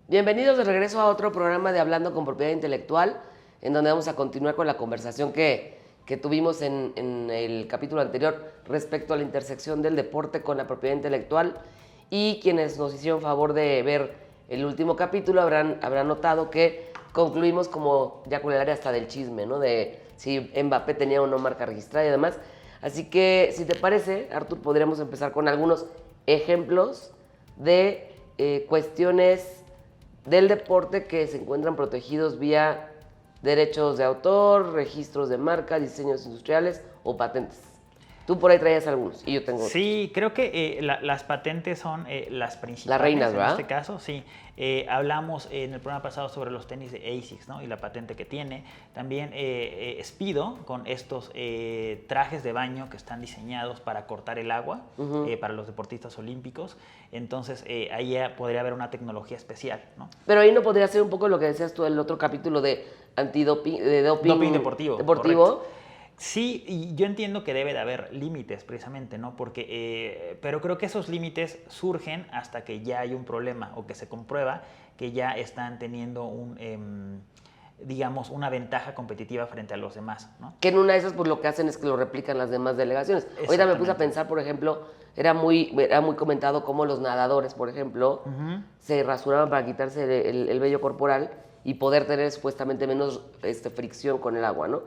Bienvenidos de regreso a otro programa de Hablando con Propiedad Intelectual, en donde vamos a continuar con la conversación que tuvimos en el capítulo anterior respecto a la intersección del deporte con la propiedad intelectual. Y quienes nos hicieron favor de ver el último capítulo habrán notado que concluimos como ya con el área hasta del chisme, ¿no? De si Mbappé tenía o no marca registrada y demás. Así que, si te parece, Artur, podríamos empezar con algunos ejemplos de cuestiones del deporte que se encuentran protegidos vía derechos de autor, registros de marca, diseños industriales o patentes. Tú por ahí traías algunos y yo tengo otros. Sí, creo que las patentes son las principales. Las reinas, ¿verdad? En este caso, sí. Hablamos en el programa pasado sobre los tenis de ASICS, ¿no? Y la patente que tiene. También Speedo, con estos trajes de baño que están diseñados para cortar el agua, para los deportistas olímpicos. Entonces, ahí podría haber una tecnología especial, ¿no? Pero ahí no podría ser un poco lo que decías tú del otro capítulo de antidoping, de doping deportivo. Correcto. Sí, y yo entiendo que debe de haber límites precisamente, ¿no? Porque, pero creo que esos límites surgen hasta que ya hay un problema o que se comprueba que ya están teniendo digamos, una ventaja competitiva frente a los demás, ¿no? Que en una de esas, pues lo que hacen es que lo replican las demás delegaciones. Ahorita me puse a pensar, por ejemplo, era muy comentado cómo los nadadores, por ejemplo, se rasuraban para quitarse el vello corporal y poder tener supuestamente menos fricción con el agua, ¿no?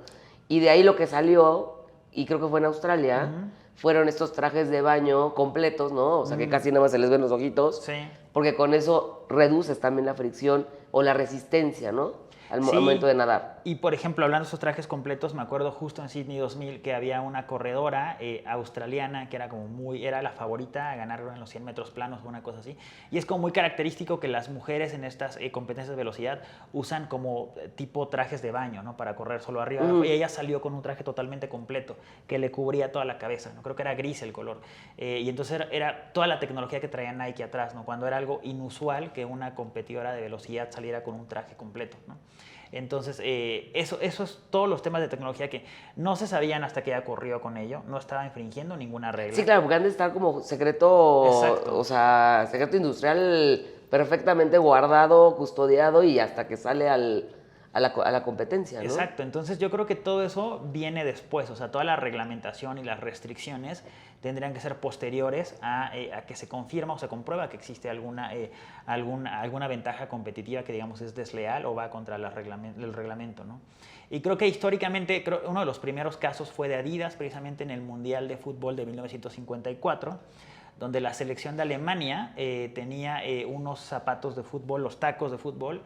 Y de ahí lo que salió, y creo que fue en Australia, fueron estos trajes de baño completos, ¿no? O sea, que casi nada más se les ven los ojitos. Sí. Porque con eso reduces también la fricción o la resistencia, ¿no? Al momento de nadar. Y por ejemplo, hablando de esos trajes completos, me acuerdo justo en Sydney 2000 que había una corredora australiana que era era la favorita a ganar en los 100 metros planos o una cosa así. Y es como muy característico que las mujeres en estas competencias de velocidad usan como tipo trajes de baño, ¿no? Para correr solo arriba. Y ella salió con un traje totalmente completo que le cubría toda la cabeza, ¿no? Creo que era gris el color. Y entonces era toda la tecnología que traía Nike atrás, ¿no? Cuando era algo inusual que una competidora de velocidad saliera con un traje completo, ¿no? Entonces, eso es todos los temas de tecnología que no se sabían hasta que ella corrió con ello, no estaba infringiendo ninguna regla. Sí, claro, porque han de estar como secreto, exacto. O sea, secreto industrial perfectamente guardado, custodiado y hasta que sale a la competencia, ¿no? Exacto, entonces yo creo que todo eso viene después, o sea, toda la reglamentación y las restricciones tendrían que ser posteriores a que se confirma o se comprueba que existe alguna ventaja competitiva que digamos es desleal o va contra el reglamento, ¿no? Y creo que históricamente uno de los primeros casos fue de Adidas, precisamente en el Mundial de Fútbol de 1954, donde la selección de Alemania tenía unos zapatos de fútbol, los tacos de fútbol.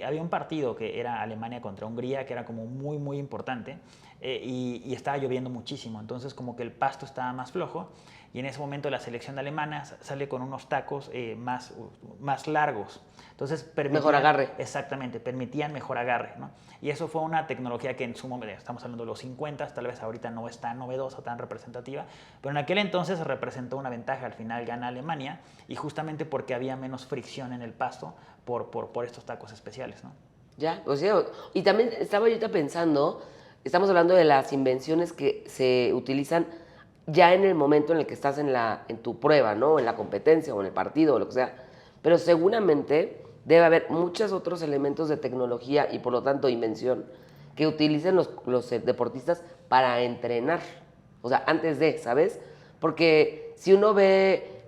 Había un partido que era Alemania contra Hungría, que era como muy, muy importante, y estaba lloviendo muchísimo, entonces como que el pasto estaba más flojo, y en ese momento la selección de alemana sale con unos tacos más largos. Entonces mejor agarre. Exactamente, permitían mejor agarre, ¿no? Y eso fue una tecnología que en su momento, estamos hablando de los 50, tal vez ahorita no es tan novedosa, tan representativa, pero en aquel entonces representó una ventaja. Al final gana Alemania, y justamente porque había menos fricción en el pasto por estos tacos especiales, ¿no? Ya, o sea, y también estaba ahorita pensando, estamos hablando de las invenciones que se utilizan ya en el momento en el que estás en tu prueba, ¿no? En la competencia o en el partido o lo que sea. Pero seguramente debe haber muchos otros elementos de tecnología y por lo tanto invención que utilicen los deportistas para entrenar. O sea, antes de, ¿sabes? Porque si uno ve,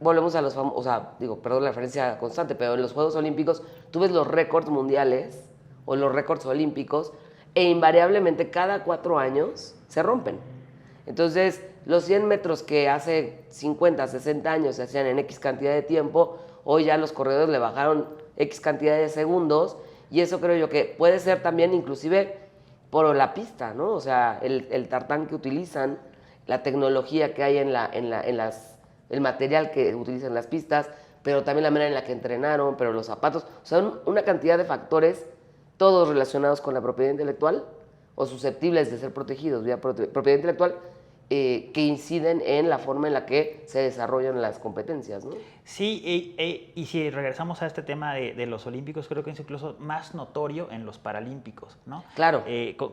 volvemos a los famosos, o sea, perdón la referencia constante, pero en los Juegos Olímpicos tú ves los récords mundiales o los récords olímpicos e invariablemente cada 4 años se rompen. Entonces, los 100 metros que hace 50, 60 años se hacían en X cantidad de tiempo, hoy ya los corredores le bajaron X cantidad de segundos, y eso creo yo que puede ser también inclusive por la pista, ¿no? O sea, el tartán que utilizan, la tecnología que hay el material que utilizan las pistas, pero también la manera en la que entrenaron, pero los zapatos, o sea, una cantidad de factores, todos relacionados con la propiedad intelectual o susceptibles de ser protegidos vía propiedad intelectual, que inciden en la forma en la que se desarrollan las competencias, ¿no? Sí, y si regresamos a este tema de los olímpicos, creo que es incluso más notorio en los paralímpicos, ¿no? Claro.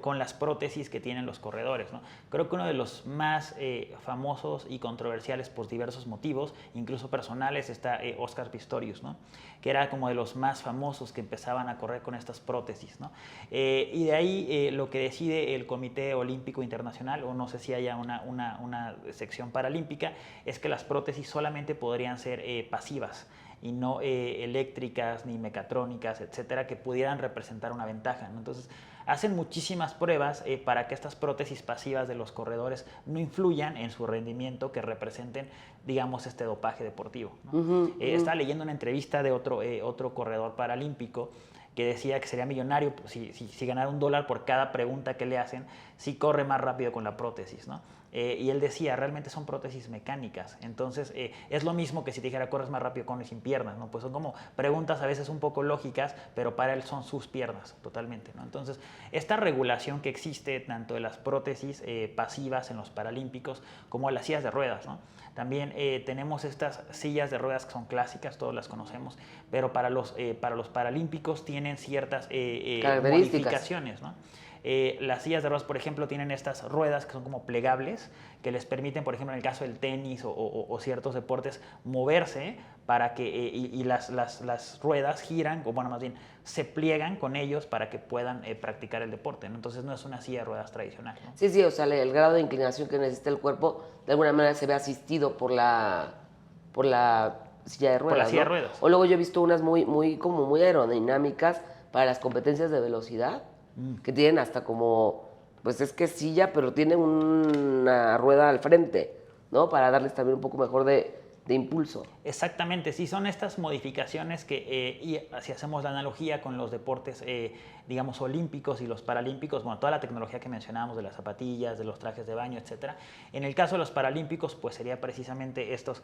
Con las prótesis que tienen los corredores, ¿no? Creo que uno de los más famosos y controversiales por diversos motivos, incluso personales, está Oscar Pistorius, ¿no? Que era como de los más famosos que empezaban a correr con estas prótesis, ¿no? Y de ahí lo que decide el Comité Olímpico Internacional, o no sé si haya una sección paralímpica, es que las prótesis solamente podrían ser pasivas y no eléctricas ni mecatrónicas, etcétera, que pudieran representar una ventaja, ¿no? Entonces, hacen muchísimas pruebas para que estas prótesis pasivas de los corredores no influyan en su rendimiento, que representen, digamos, este dopaje deportivo, ¿no? Estaba leyendo una entrevista de otro corredor paralímpico que decía que sería millonario si ganara $1 por cada pregunta que le hacen, si corre más rápido con la prótesis, ¿no? Y él decía, realmente son prótesis mecánicas, entonces es lo mismo que si te dijera corres más rápido con y sin piernas, ¿no? Pues son como preguntas a veces un poco lógicas, pero para él son sus piernas totalmente, ¿no? Entonces, esta regulación que existe tanto de las prótesis pasivas en los paralímpicos como de las sillas de ruedas, ¿no? También tenemos estas sillas de ruedas que son clásicas, todos las conocemos, pero para los paralímpicos tienen ciertas modificaciones, ¿no? Las sillas de ruedas, por ejemplo, tienen estas ruedas que son como plegables, que les permiten, por ejemplo, en el caso del tenis o ciertos deportes, moverse para que, y las ruedas giran, o bueno, más bien, se pliegan con ellos para que puedan practicar el deporte, ¿no? Entonces no es una silla de ruedas tradicional, ¿no? Sí, o sea, el grado de inclinación que necesita el cuerpo, de alguna manera se ve asistido por la silla de ruedas, Por la silla de ¿no? ruedas. O luego yo he visto unas como muy aerodinámicas para las competencias de velocidad, que tienen hasta como, pues es que silla, pero tiene una rueda al frente, ¿no? Para darles también un poco mejor de impulso. Exactamente, sí, son estas modificaciones que, y si hacemos la analogía con los deportes, digamos, olímpicos y los paralímpicos, bueno, toda la tecnología que mencionábamos de las zapatillas, de los trajes de baño, etcétera. En el caso de los paralímpicos, pues sería precisamente estos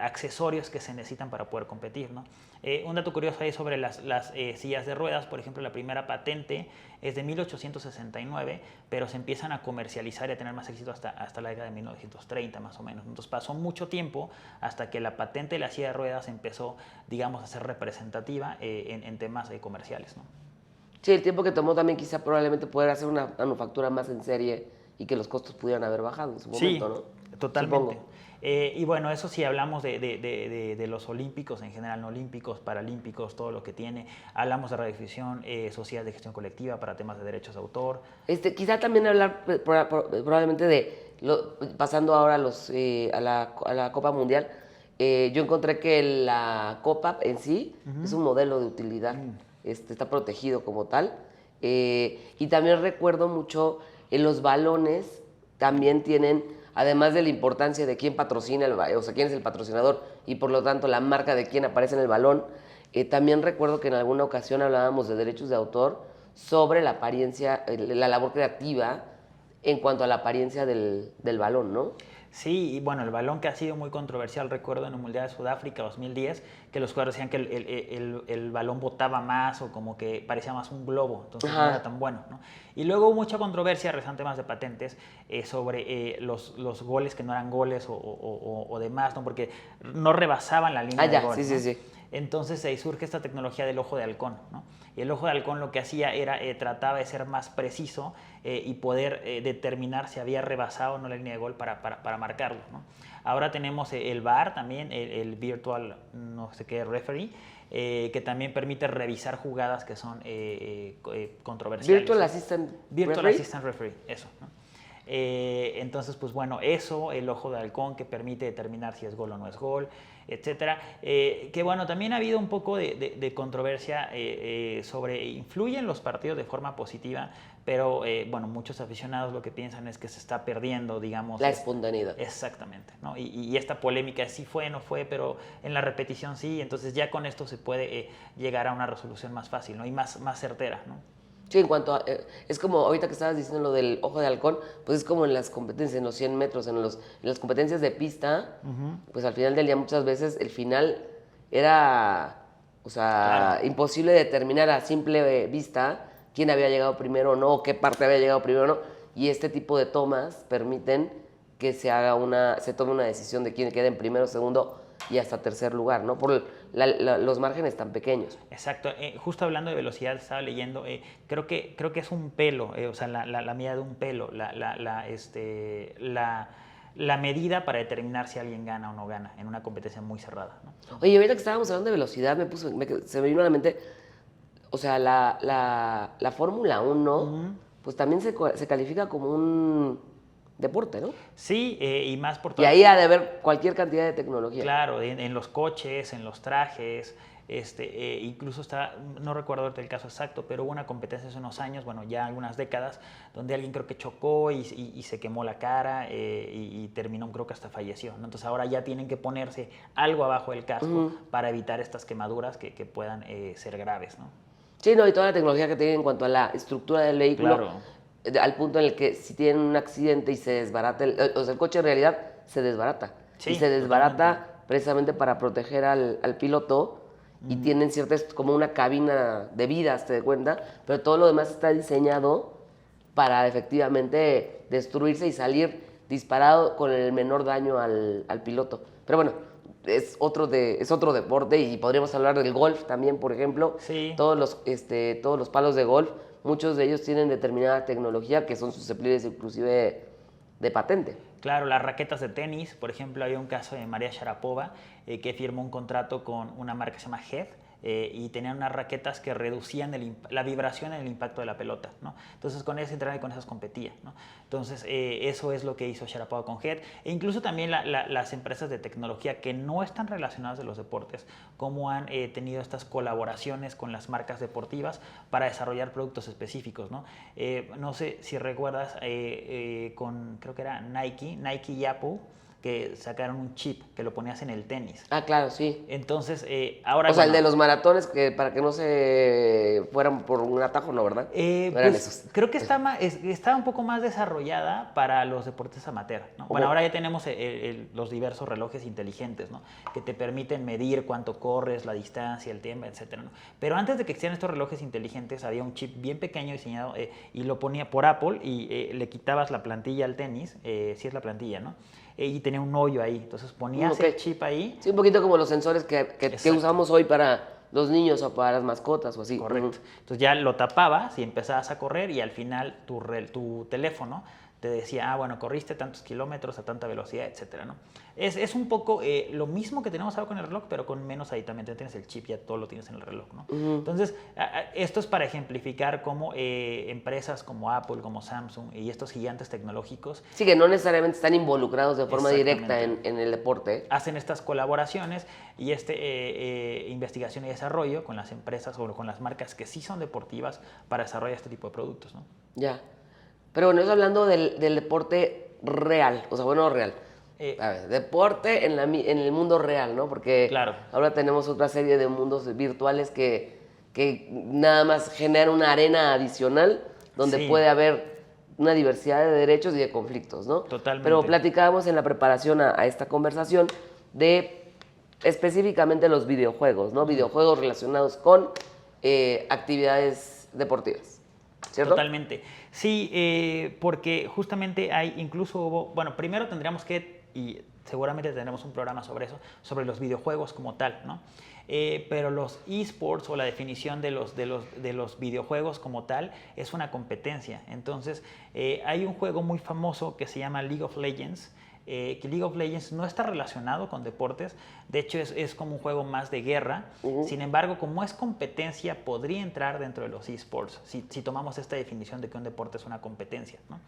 accesorios que se necesitan para poder competir, ¿no? Un dato curioso ahí sobre las sillas de ruedas, por ejemplo, la primera patente es de 1869, pero se empiezan a comercializar y a tener más éxito hasta la década de 1930 más o menos. Entonces pasó mucho tiempo hasta que la patente de la silla de ruedas empezó, digamos, a ser representativa en temas comerciales, ¿no? Sí, el tiempo que tomó también quizá probablemente poder hacer una manufactura más en serie y que los costos pudieran haber bajado en su momento, ¿no? Sí, totalmente. Supongo. Y bueno, eso sí hablamos de los olímpicos en general, no olímpicos, paralímpicos, todo lo que tiene. Hablamos de radiodifusión, sociedades de gestión colectiva para temas de derechos de autor. Quizá también hablar probablemente pasando ahora a la Copa Mundial. Yo encontré que la Copa en sí es un modelo de utilidad. Está protegido como tal. Y también recuerdo mucho los balones también tienen, además de la importancia de quién patrocina, o sea, quién es el patrocinador y por lo tanto la marca de quién aparece en el balón, también recuerdo que en alguna ocasión hablábamos de derechos de autor sobre la apariencia, la labor creativa en cuanto a la apariencia del balón, ¿no? Sí, y bueno, el balón que ha sido muy controversial, recuerdo en el Mundial de Sudáfrica 2010, que los jugadores decían que el balón botaba más o como que parecía más un globo, entonces no era tan bueno, ¿no? Y luego hubo mucha controversia, rezan temas de patentes, sobre los goles que no eran goles o demás, ¿no? Porque no rebasaban la línea de gol, sí, ¿no? sí, sí. Entonces ahí surge esta tecnología del ojo de halcón, ¿no? Y el ojo de halcón lo que hacía era, trataba de ser más preciso y poder determinar si había rebasado o no la línea de gol para marcarlo, ¿no? Ahora tenemos el VAR también, el Virtual no sé qué Referee, que también permite revisar jugadas que son controversiales. Virtual Assistant Virtual Referee. Assistant Referee, eso, ¿no? Entonces, pues bueno, eso, el ojo de halcón que permite determinar si es gol o no es gol, etcétera. Que bueno, también ha habido un poco de controversia sobre, influyen los partidos de forma positiva, pero bueno, muchos aficionados lo que piensan es que se está perdiendo, digamos. La espontaneidad. Exactamente, ¿no? Y esta polémica sí fue, no fue, pero en la repetición sí, entonces ya con esto se puede llegar a una resolución más fácil, ¿no? Y más certera, ¿no? Sí, en cuanto a, es como ahorita que estabas diciendo lo del ojo de halcón, pues es como en las competencias, en los 100 metros, en las competencias de pista, pues al final del día muchas veces el final era, o sea, Claro. imposible determinar a simple vista quién había llegado primero o no, o qué parte había llegado primero o no. Y este tipo de tomas permiten que se tome una decisión de quién queda en primero, segundo y hasta tercer lugar, ¿no? Por los márgenes tan pequeños. Exacto. Justo hablando de velocidad, estaba leyendo, creo que es un pelo, o sea, la medida de un pelo, la medida para determinar si alguien gana o no gana en una competencia muy cerrada, ¿no? Oye, ahorita que estábamos hablando de velocidad, se me vino a la mente, o sea, la Fórmula 1, Ujú. pues también se califica como un deporte, ¿no? Sí, y más por Y toda. ahí ha de haber cualquier cantidad de tecnología. Claro, en los coches, en los trajes, incluso está, no recuerdo ahorita el caso exacto, pero hubo una competencia hace unos años, bueno, ya algunas décadas, donde alguien creo que chocó y se quemó la cara y terminó, creo que hasta falleció, ¿no? Entonces ahora ya tienen que ponerse algo abajo del casco para evitar estas quemaduras que puedan ser graves, ¿no? Sí, no, y toda la tecnología que tiene en cuanto a la estructura del vehículo, Claro. al punto en el que si tienen un accidente y se desbarata, o sea, el coche en realidad se desbarata. Y Sí, se totalmente. desbarata precisamente para proteger al piloto y tienen ciertas, como una cabina de vidas, te das cuenta, pero todo lo demás está diseñado para efectivamente destruirse y salir disparado con el menor daño al piloto. Pero bueno, es otro deporte y podríamos hablar del golf también, por ejemplo. Sí. Todos los palos de golf, muchos de ellos tienen determinada tecnología que son susceptibles inclusive de patente. Claro, las raquetas de tenis, por ejemplo, había un caso de María Sharapova que firmó un contrato con una marca que se llama Head y tenían unas raquetas que reducían la vibración en el impacto de la pelota, ¿no? Entonces con esas entraba y con esas competía, ¿no? Entonces eso es lo que hizo Sharapova con Head e incluso también las empresas de tecnología que no están relacionadas de los deportes, como han tenido estas colaboraciones con las marcas deportivas para desarrollar productos específicos, ¿no? No sé si recuerdas creo que era Nike y Apple, que sacaron un chip que lo ponías en el tenis. Ah, claro, sí. Entonces, ahora, O sea, el de bueno, los maratones que para que no se fueran por un atajo, no, ¿verdad? No eran pues esos. creo que está un poco más desarrollada para los deportes amateur, ¿no? Bueno, Ojo. ahora ya tenemos los diversos relojes inteligentes, ¿no? Que te permiten medir cuánto corres, la distancia, el tiempo, etcétera, ¿no? Pero antes de que existieran estos relojes inteligentes, había un chip bien pequeño diseñado y lo ponía por Apple y le quitabas la plantilla al tenis, si es la plantilla, ¿no? Y tenía un hoyo ahí. Entonces ponías Ok. el chip ahí. Sí, un poquito como los sensores que Exacto. usamos hoy para los niños o para las mascotas o así. Correcto. Entonces ya lo tapabas y empezabas a correr y al final tu teléfono te decía, bueno, corriste tantos kilómetros a tanta velocidad, etcétera, ¿no? Es un poco lo mismo que tenemos ahora con el reloj, pero con menos aditamento. Tienes el chip, ya todo lo tienes en el reloj, ¿no? Entonces, esto es para ejemplificar cómo empresas como Apple, como Samsung y estos gigantes tecnológicos Sí, que no necesariamente están involucrados de forma directa Exactamente. en el deporte. hacen estas colaboraciones y investigación y desarrollo con las empresas o con las marcas que sí son deportivas para desarrollar este tipo de productos, ¿no? Ya. Pero bueno, eso hablando del deporte real. O sea, bueno, real. Eh, A ver, deporte en el mundo real, ¿no? Porque Claro. ahora tenemos otra serie de mundos virtuales que nada más generan una arena adicional donde Sí, puede haber una diversidad de derechos y de conflictos, ¿no? totalmente. Pero platicábamos en la preparación a esta conversación de específicamente los videojuegos, ¿no? Videojuegos relacionados con actividades deportivas, ¿cierto? Totalmente. Sí, porque justamente incluso hubo, bueno, primero tendríamos y seguramente tendremos un programa sobre eso, sobre los videojuegos como tal, ¿no? Pero los esports o la definición de los videojuegos como tal es una competencia. Entonces, hay un juego muy famoso que se llama League of Legends, que League of Legends no está relacionado con deportes, de hecho es como un juego más de guerra, sin embargo, como es competencia, podría entrar dentro de los esports, si tomamos esta definición de que un deporte es una competencia, ¿no?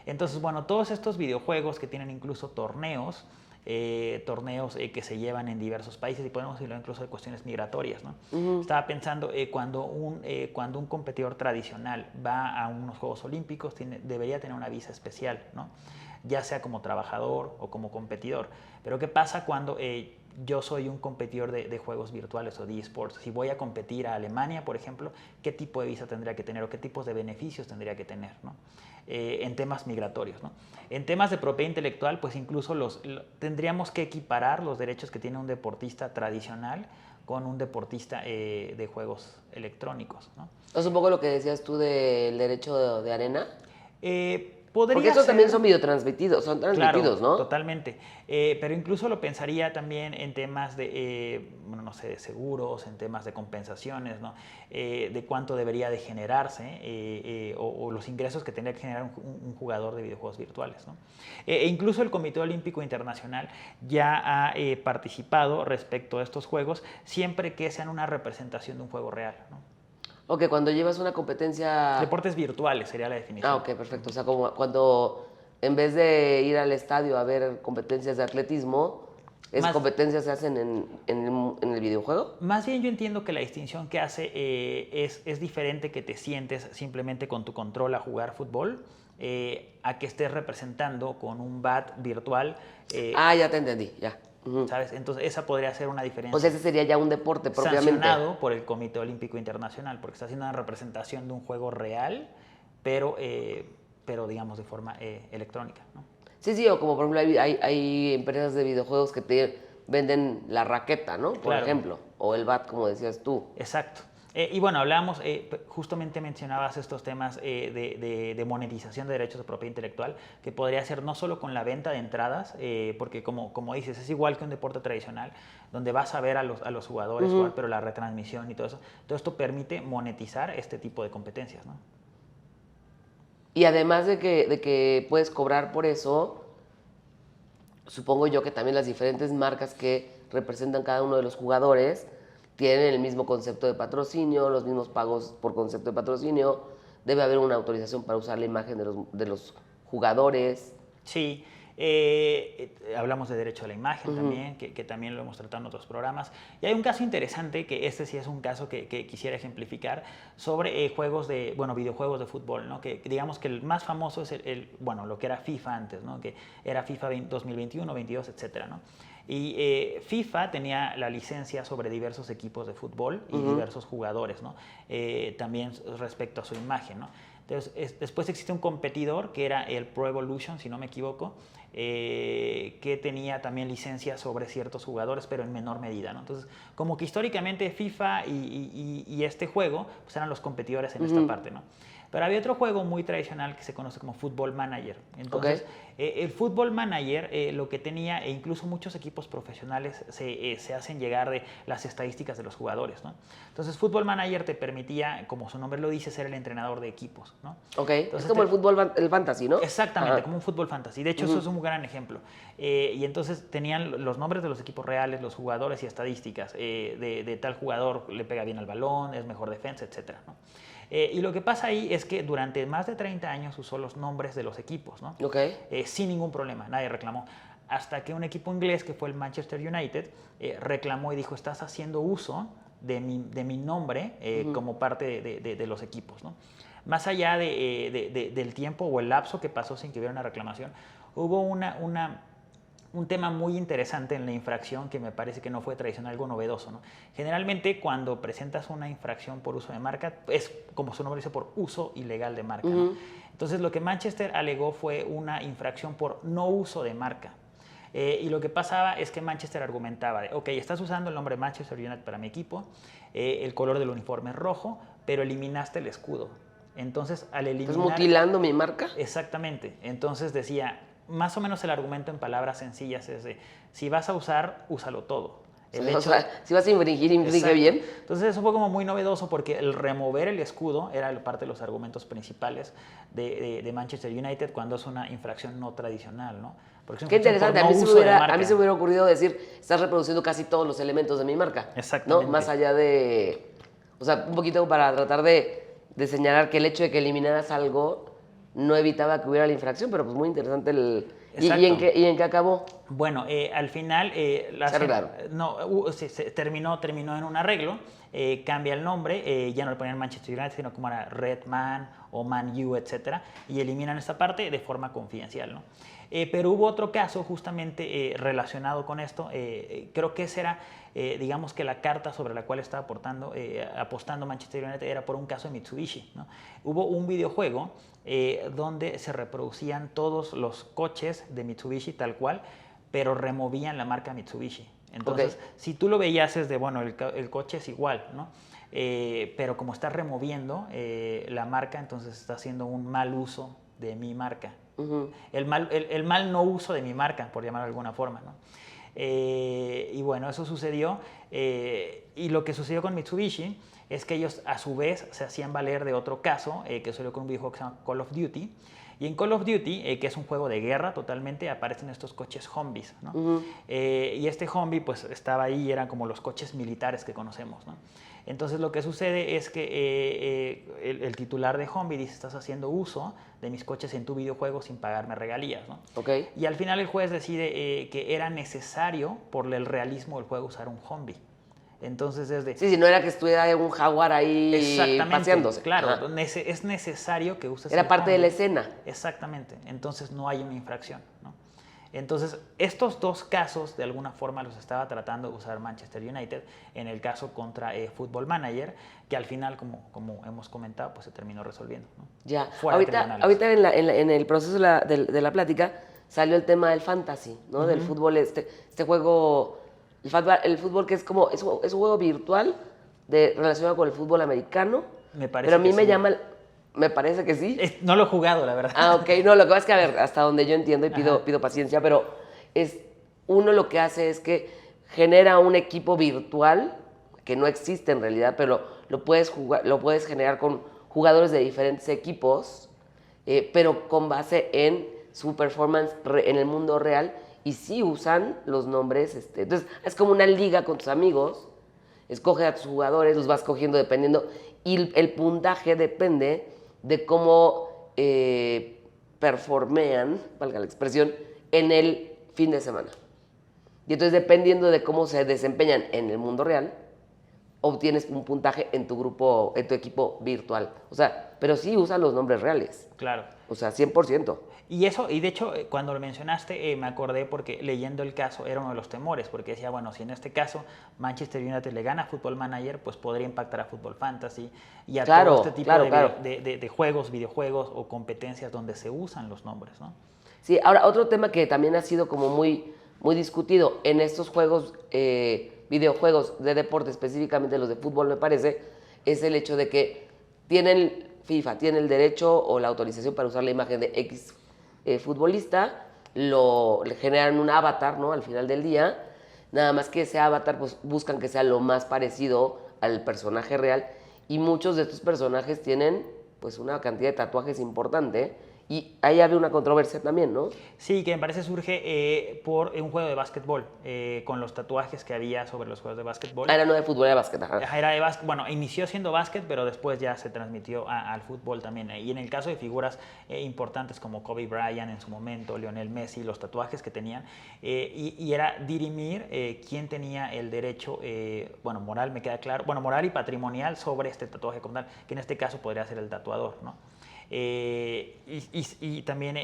Entonces, bueno, todos estos videojuegos que tienen incluso torneos que se llevan en diversos países y podemos decirlo incluso de cuestiones migratorias, ¿no? Estaba pensando, cuando un competidor tradicional va a unos Juegos Olímpicos, debería tener una visa especial, ¿no? Ya sea como trabajador o como competidor. Pero ¿qué pasa cuando yo soy un competidor de juegos virtuales o de esports. Si voy a competir a Alemania, por ejemplo, ¿qué tipo de visa tendría que tener o qué tipos de beneficios tendría que tener, ¿no? En temas migratorios, ¿no? En temas de propiedad intelectual, pues incluso tendríamos que equiparar los derechos que tiene un deportista tradicional con un deportista de juegos electrónicos, ¿no? Es un poco lo que decías tú del derecho de arena. Podría Porque esos ser, también son videotransmitidos, son transmitidos, claro, ¿no? totalmente. Pero incluso lo pensaría también en temas de, bueno, no sé, de seguros, en temas de compensaciones, ¿no? De cuánto debería de generarse o los ingresos que tendría que generar un jugador de videojuegos virtuales, ¿no? Incluso el Comité Olímpico Internacional ya ha participado respecto a estos juegos siempre que sean una representación de un juego real, ¿no? Ok, cuando llevas una competencia... Deportes virtuales sería la definición. Ah, ok, perfecto. O sea, como cuando en vez de ir al estadio a ver competencias de atletismo, ¿esas competencias se hacen en el videojuego? Más bien yo entiendo que la distinción que hace es diferente que te sientes simplemente con tu control a jugar fútbol a que estés representando con un bat virtual. Ya te entendí, ya. ¿Sabes? Entonces esa podría ser una diferencia. O sea, ese sería ya un deporte propiamente. Sancionado por el Comité Olímpico Internacional, porque está haciendo una representación de un juego real, pero digamos de forma electrónica, ¿no? Sí, o como por ejemplo hay empresas de videojuegos que te venden la raqueta, ¿no? Por ejemplo, o el bat, como decías tú. Exacto. Y bueno, hablamos, justamente mencionabas estos temas de monetización de derechos de propiedad intelectual, que podría ser no solo con la venta de entradas, porque como dices, es igual que un deporte tradicional, donde vas a ver a los jugadores jugar, pero la retransmisión y todo eso. Todo esto permite monetizar este tipo de competencias, ¿no? Y además de que puedes cobrar por eso, supongo yo que también las diferentes marcas que representan cada uno de los jugadores tienen el mismo concepto de patrocinio, los mismos pagos por concepto de patrocinio, debe haber una autorización para usar la imagen de los jugadores. Sí, hablamos de derecho a la imagen también, que también lo hemos tratado en otros programas. Y hay un caso interesante, que este sí es un caso que quisiera ejemplificar, sobre videojuegos de fútbol, ¿no? Que digamos que el más famoso es lo que era FIFA antes, ¿no? Que era FIFA 2021, 22, etcétera, ¿no? Y FIFA tenía la licencia sobre diversos equipos de fútbol y diversos jugadores, ¿no? También respecto a su imagen, ¿no? Entonces, después existe un competidor que era el Pro Evolution, si no me equivoco, que tenía también licencia sobre ciertos jugadores, pero en menor medida, ¿no? Entonces, como que históricamente FIFA y este juego pues eran los competidores en esta parte, ¿no? Pero había otro juego muy tradicional que se conoce como Football Manager. Entonces, el Football Manager lo que tenía, e incluso muchos equipos profesionales se hacen llegar de las estadísticas de los jugadores, ¿no? Entonces, Football Manager te permitía, como su nombre lo dice, ser el entrenador de equipos, ¿no? Entonces, es como el fútbol, el fantasy, ¿no? Exactamente, como un fútbol fantasy. De hecho, eso es un gran ejemplo. Y entonces tenían los nombres de los equipos reales, los jugadores y estadísticas. De tal jugador le pega bien al balón, es mejor defensa, etcétera, ¿no? Y lo que pasa ahí es que durante más de 30 años usó los nombres de los equipos, ¿no? Sin ningún problema, nadie reclamó. Hasta que un equipo inglés, que fue el Manchester United, reclamó y dijo, estás haciendo uso de mi nombre como parte de los equipos, ¿no? Más allá del tiempo o el lapso que pasó sin que hubiera una reclamación, hubo un tema muy interesante en la infracción que me parece que no fue tradicional, algo novedoso, ¿no? Generalmente cuando presentas una infracción por uso de marca, es como su nombre dice, por uso ilegal de marca, ¿no? Entonces lo que Manchester alegó fue una infracción por no uso de marca. Y lo que pasaba es que Manchester argumentaba ok, estás usando el nombre Manchester United para mi equipo, el color del uniforme es rojo, pero eliminaste el escudo. Entonces, al eliminar... ¿Estás mutilando mi marca? Exactamente. Entonces decía, más o menos el argumento en palabras sencillas es de, si vas a usar, úsalo todo. O sea, si vas a infringir, infringe bien. Entonces eso fue como muy novedoso porque el remover el escudo era parte de los argumentos principales de Manchester United cuando es una infracción no tradicional, ¿no? Qué interesante, a mí se me hubiera ocurrido decir, estás reproduciendo casi todos los elementos de mi marca. Exactamente. ¿No? Más allá de, o sea, un poquito para tratar de señalar que el hecho de que eliminaras algo no evitaba que hubiera la infracción, pero pues muy interesante ¿Y en qué acabó? Bueno, al final Se arreglaron. no, terminó en un arreglo, cambia el nombre, ya no le ponían Manchester United, sino como era Red Man o Man U, etcétera, y eliminan esta parte de forma confidencial, ¿no? Pero hubo otro caso justamente relacionado con esto, creo que esa era, digamos que la carta sobre la cual estaba apostando Manchester United era por un caso de Mitsubishi, ¿no? Hubo un videojuego donde se reproducían todos los coches de Mitsubishi tal cual, pero removían la marca Mitsubishi. Entonces, si tú lo veías es de, bueno, el coche es igual, ¿no? Pero como está removiendo la marca, entonces está haciendo un mal uso de mi marca. El mal no uso de mi marca, por llamarlo de alguna forma, ¿no? Y bueno, eso sucedió. Y lo que sucedió con Mitsubishi es que ellos a su vez se hacían valer de otro caso que salió con un videojuego que se llama Call of Duty. Y en Call of Duty, que es un juego de guerra totalmente, aparecen estos coches Humvees, ¿no? Y este Humvee pues estaba ahí y eran como los coches militares que conocemos, ¿no? Entonces lo que sucede es que el titular de Humvee dice: estás haciendo uso de mis coches en tu videojuego sin pagarme regalías, ¿no? Y al final el juez decide que era necesario por el realismo del juego usar un Humvee. Entonces es de... Sí, si no era que estuviera un jaguar ahí paseándose. Claro, es necesario que uses era parte de la escena. Exactamente, entonces no hay una infracción, ¿no? Entonces, estos dos casos de alguna forma los estaba tratando de usar Manchester United en el caso contra Football Manager, que al final, como hemos comentado, pues se terminó resolviendo, ¿no? Ya, ahorita en el proceso de la plática salió el tema del fantasy, ¿no? Del fútbol, este juego, el fútbol que es como, es un juego virtual relacionado con el fútbol americano. Me parece pero a mí que sí. Me parece que sí. No lo he jugado, la verdad. Ah, ok. No, lo que pasa es que, a ver, hasta donde yo entiendo y pido paciencia, pero uno lo que hace es que genera un equipo virtual que no existe en realidad, pero lo puedes generar con jugadores de diferentes equipos, pero con base en su performance en el mundo real, y sí usan los nombres. Entonces, es como una liga con tus amigos, escoge a tus jugadores, los vas cogiendo dependiendo, y el puntaje depende de cómo performean, valga la expresión, en el fin de semana. Y entonces, dependiendo de cómo se desempeñan en el mundo real, obtienes un puntaje en tu grupo, en tu equipo virtual. O sea, pero sí usan los nombres reales. Claro. O sea, 100%. Y de hecho, cuando lo mencionaste, me acordé porque leyendo el caso era uno de los temores, porque decía, bueno, si en este caso Manchester United le gana a Football Manager, pues podría impactar a Football Fantasy y a todo este tipo de juegos, videojuegos o competencias donde se usan los nombres, ¿no? Sí, ahora otro tema que también ha sido como muy, muy discutido en estos juegos, videojuegos de deporte, específicamente los de fútbol, me parece, es el hecho de que FIFA tiene el derecho o la autorización para usar la imagen de X futbolista, le generan un avatar, ¿no? Al final del día, nada más que ese avatar pues buscan que sea lo más parecido al personaje real, y muchos de estos personajes tienen pues una cantidad de tatuajes importante, y ahí había una controversia también, ¿no? Sí, que me parece surge por un juego de básquetbol, con los tatuajes que había sobre los juegos de básquetbol. Era no de fútbol, era de básquet. Ajá. Era de básquet. Bueno, inició siendo básquet, pero después ya se transmitió al fútbol también. Y en el caso de figuras importantes como Kobe Bryant en su momento, Lionel Messi, los tatuajes que tenían, y era dirimir quién tenía el derecho, bueno, moral, me queda claro, bueno, moral y patrimonial sobre este tatuaje como tal, que en este caso podría ser el tatuador, ¿no? Y también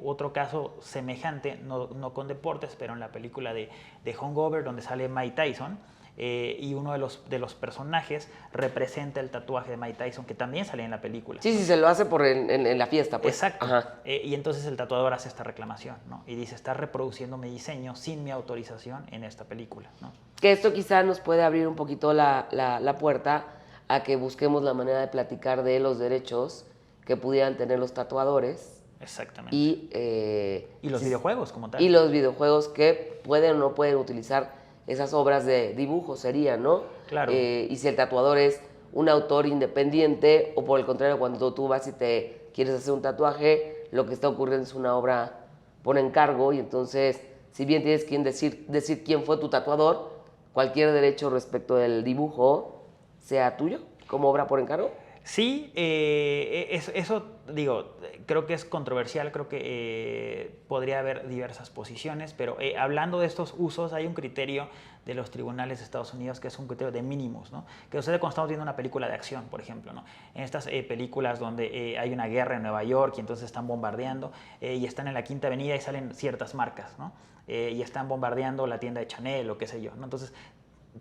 otro caso semejante, no con deportes, pero en la película de Hangover, donde sale Mike Tyson, y uno de los personajes representa el tatuaje de Mike Tyson, que también sale en la película. Sí, se lo hace en la fiesta, pues. Exacto. Y entonces el tatuador hace esta reclamación, ¿no? Y dice, estás reproduciendo mi diseño sin mi autorización en esta película, ¿no? Que esto quizá nos puede abrir un poquito la puerta a que busquemos la manera de platicar de los derechos que pudieran tener los tatuadores. Exactamente. Y los videojuegos como tal. Y los videojuegos que pueden o no pueden utilizar esas obras de dibujo, sería, ¿no? Claro. Y si el tatuador es un autor independiente, o por el contrario, cuando tú vas y te quieres hacer un tatuaje, lo que está ocurriendo es una obra por encargo, y entonces, si bien tienes que decir quién fue tu tatuador, cualquier derecho respecto del dibujo sea tuyo, como obra por encargo. Sí, eso digo, creo que es controversial, creo que podría haber diversas posiciones, pero hablando de estos usos, hay un criterio de los tribunales de Estados Unidos que es un criterio de mínimos, ¿no? Que sucede cuando estamos viendo una película de acción, por ejemplo, ¿no? En estas películas donde hay una guerra en Nueva York y entonces están bombardeando y están en la Quinta Avenida y salen ciertas marcas, ¿no? Y están bombardeando la tienda de Chanel o qué sé yo, ¿no? Entonces,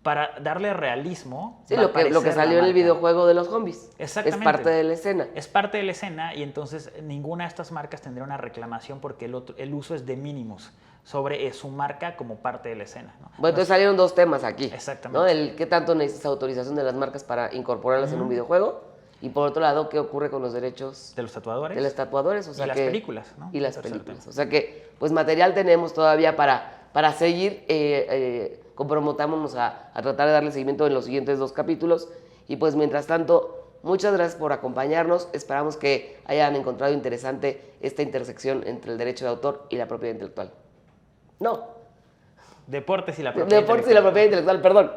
para darle realismo... Sí, lo que salió en el videojuego de los zombies. Exactamente. Es parte de la escena. Es parte de la escena y entonces ninguna de estas marcas tendría una reclamación porque el uso es de mínimos sobre su marca como parte de la escena, ¿no? Bueno, entonces salieron dos temas aquí. Exactamente. ¿No? El qué tanto necesitas autorización de las marcas para incorporarlas en un videojuego. Y por otro lado, ¿qué ocurre con los derechos de los tatuadores? De los tatuadores. O sea, y las películas, ¿no? Y las películas. O sea que, pues material tenemos todavía para seguir... comprometámonos a tratar de darle seguimiento en los siguientes 2 capítulos. Y pues mientras tanto, muchas gracias por acompañarnos. Esperamos que hayan encontrado interesante esta intersección entre el derecho de autor y la propiedad intelectual. No. Deportes y la propiedad intelectual. Deportes y la propiedad intelectual, perdón.